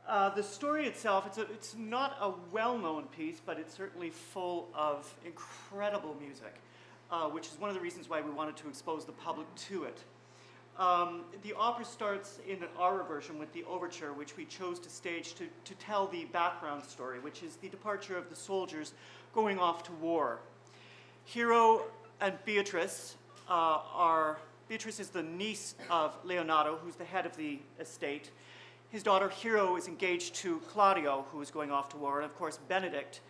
The story itself, it's not a well-known piece, but it's certainly full of incredible music, which is one of the reasons why we wanted to expose the public to it. The opera starts in an aria version with the overture, which we chose to stage to tell the background story, which is the departure of the soldiers going off to war. Hero and Beatrice Beatrice is the niece of Leonato, who's the head of the estate. His daughter Hero is engaged to Claudio, who is going off to war, and of course Benedict,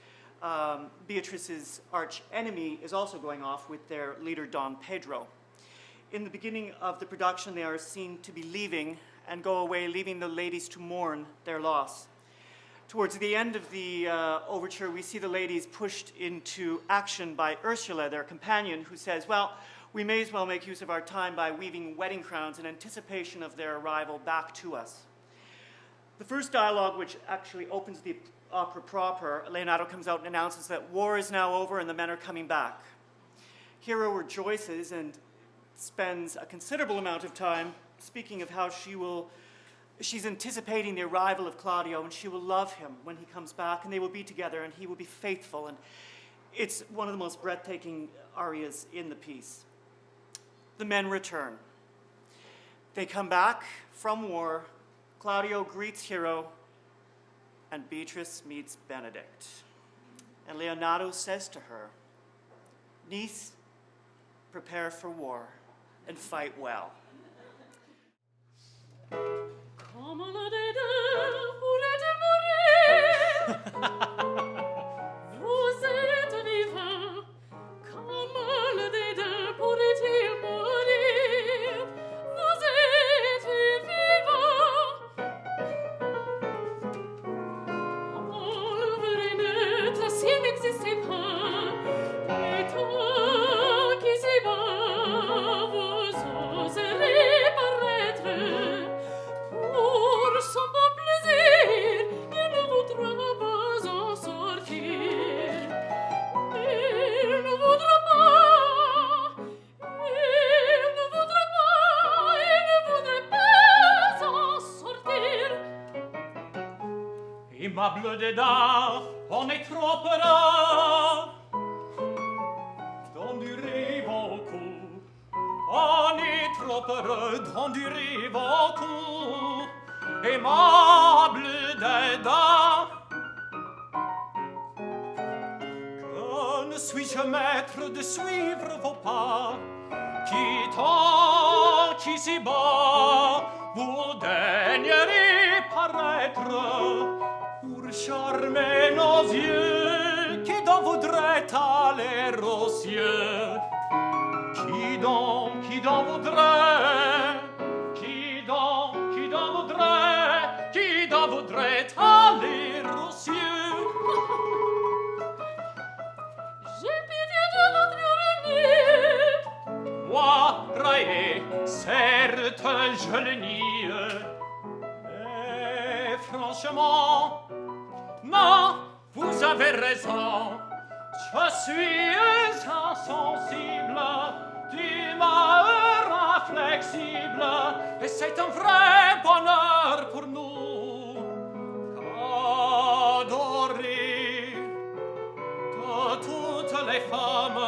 Beatrice's arch enemy, is also going off with their leader Don Pedro. In the beginning of the production, they are seen to be leaving and go away, leaving the ladies to mourn their loss. Towards the end of the overture, we see the ladies pushed into action by Ursula, their companion, who says, well, we may as well make use of our time by weaving wedding crowns in anticipation of their arrival back to us. The first dialogue, which actually opens the opera proper, Leonato comes out and announces that war is now over and the men are coming back. Hero rejoices and spends a considerable amount of time speaking of how she's anticipating the arrival of Claudio, and she will love him when he comes back, and they will be together, and he will be faithful. And it's one of the most breathtaking arias in the piece. The men return. They come back from war. Claudio greets Hero, and Beatrice meets Benedict. And Leonato says to her, niece, prepare for war and fight well. Vous êtes vivant, comment le dédain pourrait-il mourir? Vous êtes vivant. Enlever une trace s'il n'existait pas, et toi qui s'y bat, vous oserez paraître. Pour son bon plaisir, il ne voudra pas en sortir. Il ne voudra pas, il ne voudra pas, il ne voudrait pas en sortir. Aimable dédain, on est trop heureux d'endurer vos coups. On est trop heureux d'endurer vos coups. Aimable dédain, que ne suis-je maître de suivre vos pas, quittant qu'ici-bas vous daignerez paraître pour charmer nos yeux, qui donc voudrait aller aux cieux? Qui donc voudrait, qui donc voudrait aller aux cieux? J'ai pitié de votre venue. Moi, Raé, certes, je le nie. Mais franchement, non, vous avez raison. Je suis insensible, d'humeur inflexible, et c'est un vrai bonheur pour nous qu'adorer de toutes les femmes,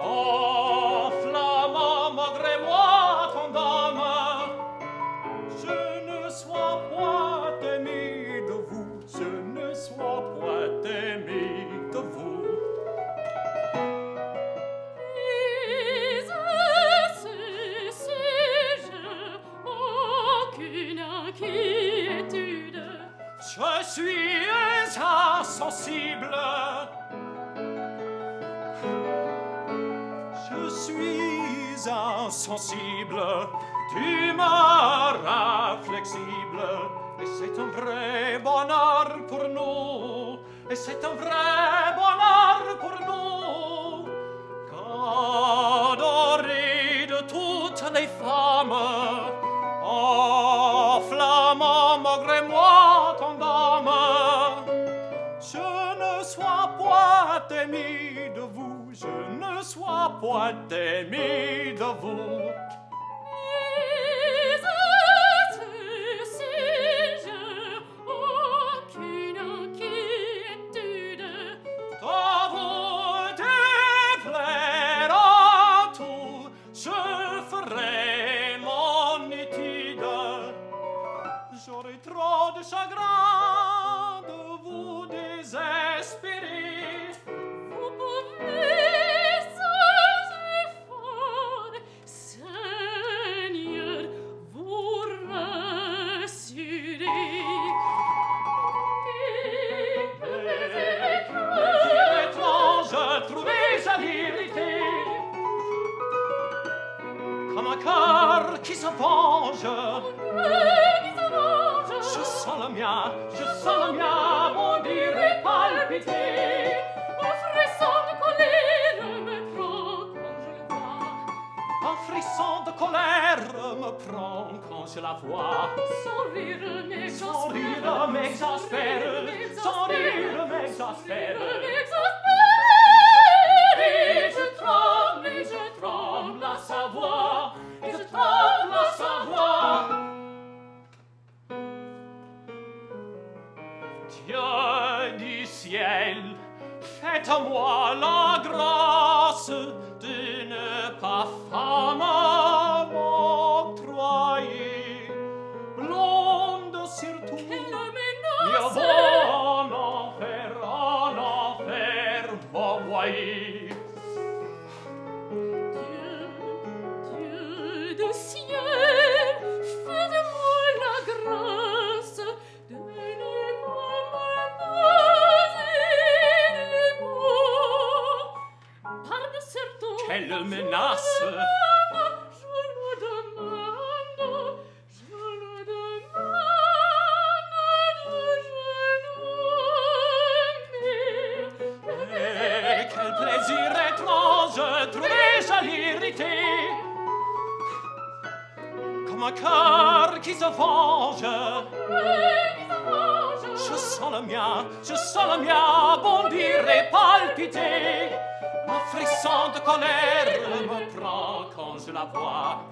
enflammant malgré moi ton dame. Je ne sois point aimé de vous, je ne sois point aimé de vous. Je suis insensible. Je suis insensible, d'humeur inflexible, et c'est un vrai bonheur pour nous, et c'est un vrai bonheur pour nous qu'adorer de toutes les femmes, enflammant malgré moi ton dame. Je ne sois point aimé de vous, je ne sois point aimé de vous. j'aurais trop de chagrin de vous désespérer. Vous pouvez sans effort, Seigneur, vous rassurer. Plaisir étrange, trouvais-je à l'irriter, comme un cœur qui se venge. Je sens le mien bondir et palpiter. Un frisson de colère me prend quand je le vois. Un frisson de colère me prend quand je la vois. Son rire Son rire m'exaspère, son rire m'exaspère. Et je tremble à sa voix, et je tremble à sa voix. Dieu du ciel, faites-moi la grâce de ne pas femme m'octroyer, blonde surtout. Quelle Io menace! en enfer, m'envoyer. Dieu du ciel, faites-moi la grâce de ne pas m'embaser les mots. Pardon, certes, Quelle menace! je le demande, je le demande de Et quel plaisir étrange trouvais-je à l'irriter, comme un cœur qui se venge. Je sens le mien bondir et palpiter. Un frisson de colère me prend quand je la vois.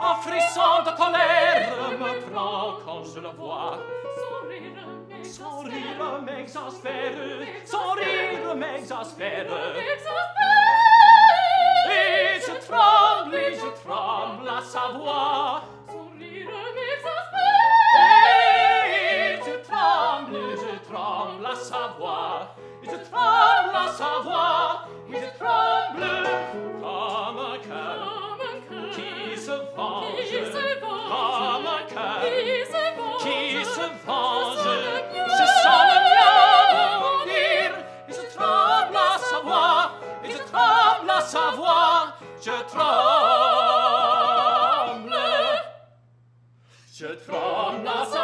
Un frisson de colère me prend quand je le vois. Son rire m'exaspère, son rire m'exaspère. Et je tremble à sa voix. Et je tremble à sa voix. Et je tremble à sa voix. Et je tremble comme un cœur qui se venge. Comme un cœur qui se venge. Je sens le mien bondir. Et je tremble à sa voix. Et je tremble à sa voix. Je tremble à sa